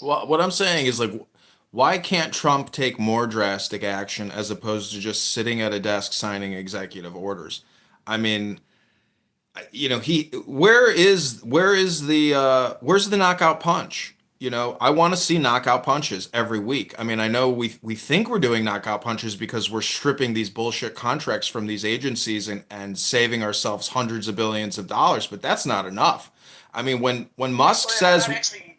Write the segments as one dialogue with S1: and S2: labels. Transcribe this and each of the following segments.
S1: Well, what I'm saying is like, why can't Trump take more drastic action as opposed to just sitting at a desk signing executive orders? I mean, he where's the knockout punch? I want to see knockout punches every week. I mean, I know we think we're doing knockout punches because we're stripping these bullshit contracts from these agencies and saving ourselves hundreds of billions of dollars, but that's not enough. I mean, when Musk
S2: Well,
S1: says
S2: not actually.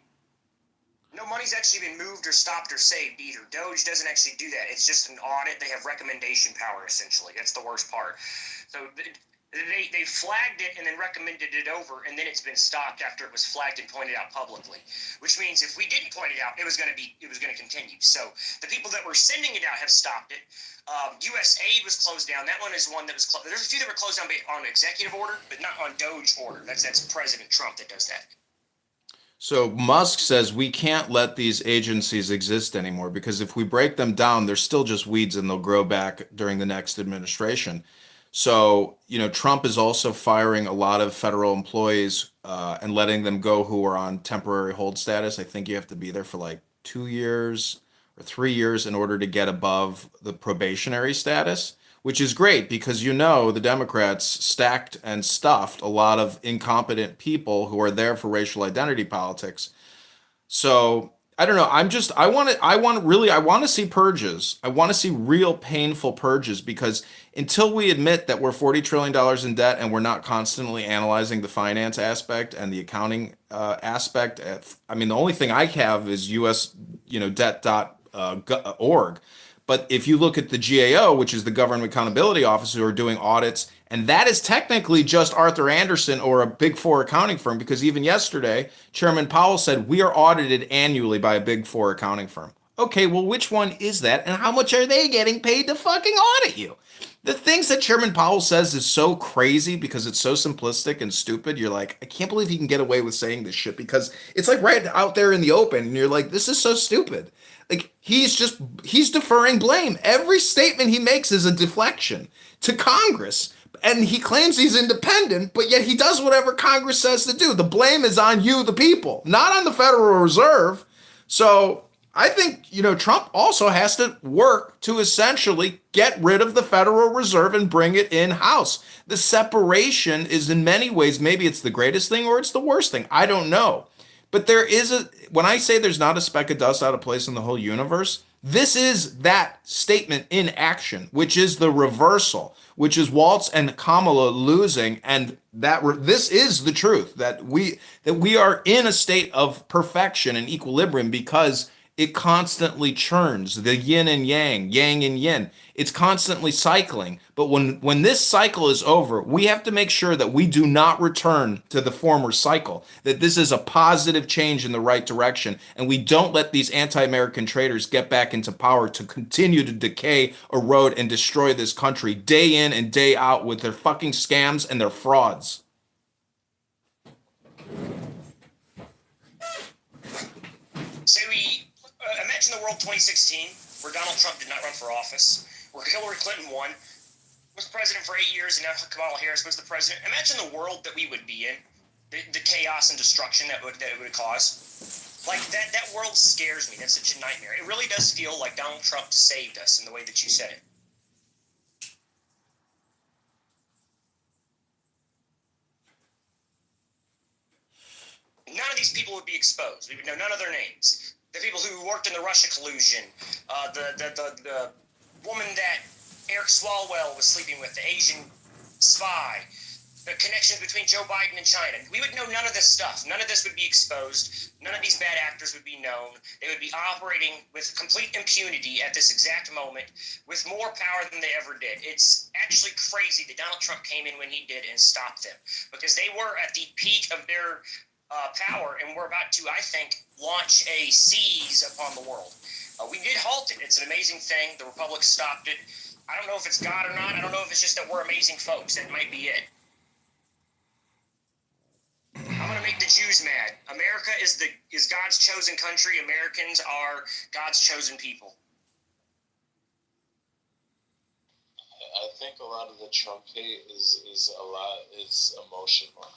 S2: No money's actually been moved or stopped or saved either. Doge doesn't actually do that. It's just an audit. They have recommendation power, essentially. That's the worst part. So they flagged it and then recommended it over, and then it's been stopped after it was flagged and pointed out publicly. Which means if we didn't point it out, it was going to continue. So the people that were sending it out have stopped it. U.S. aid was closed down. That one is one that was closed. There's a few that were closed down on executive order, but not on Doge order. That's President Trump that does that.
S1: So Musk says we can't let these agencies exist anymore because if we break them down, they're still just weeds and they'll grow back during the next administration. So, Trump is also firing a lot of federal employees and letting them go who are on temporary hold status. I think you have to be there for like 2 years or 3 years in order to get above the probationary status, which is great because the Democrats stacked and stuffed a lot of incompetent people who are there for racial identity politics. So I don't know. I want to see purges. I want to see real painful purges because until we admit that we're $40 trillion in debt and we're not constantly analyzing the finance aspect and the accounting aspect, I mean, the only thing I have is US, debt.org. But if you look at the GAO, which is the Government Accountability Office, who are doing audits, and that is technically just Arthur Andersen or a Big Four accounting firm, because even yesterday, Chairman Powell said we are audited annually by a Big Four accounting firm. Okay, well, which one is that, and how much are they getting paid to fucking audit you? The things that Chairman Powell says is so crazy because it's so simplistic and stupid. You're like, I can't believe he can get away with saying this shit because it's like right out there in the open, and you're like, this is so stupid. Like he's deferring blame. Every statement he makes is a deflection to Congress. And he claims he's independent, but yet he does whatever Congress says to do. The blame is on you, the people, not on the Federal Reserve. So I think, Trump also has to work to essentially get rid of the Federal Reserve and bring it in-house. The separation is in many ways, maybe it's the greatest thing or it's the worst thing. I don't know. But when I say there's not a speck of dust out of place in the whole universe, this is that statement in action, which is the reversal, which is Waltz and Kamala losing, and this is the truth that we are in a state of perfection and equilibrium because it constantly churns the yin and yang and yin. It's constantly cycling. But when this cycle is over, we have to make sure that we do not return to the former cycle, that this is a positive change in the right direction, and we don't let these anti-American traitors get back into power to continue to decay, erode, and destroy this country day in and day out with their fucking scams and their frauds.
S2: Say we imagine the world 2016 where Donald Trump did not run for office, where Hillary Clinton won, was president for 8 years, and now Kamala Harris was the president. Imagine the world that we would be in, the chaos and destruction that it would cause. Like that world scares me. That's such a nightmare. It really does feel like Donald Trump saved us in the way that you said it. None of these people would be exposed. We would know none of their names. The people who worked in the Russia collusion, the woman that Eric Swalwell was sleeping with, the Asian spy, the connections between Joe Biden and China. We would know none of this stuff. None of this would be exposed. None of these bad actors would be known. They would be operating with complete impunity at this exact moment with more power than they ever did. It's actually crazy that Donald Trump came in when he did and stopped them because they were at the peak of their power, and we're about to, I think, launch a siege upon the world. We did halt it. It's an amazing thing. The Republic stopped it. I don't know if it's God or not. I don't know if it's just that we're amazing folks. That might be it. I'm going to make the Jews mad. America is God's chosen country. Americans are God's chosen people.
S3: I think a lot of the Trump hate is emotional.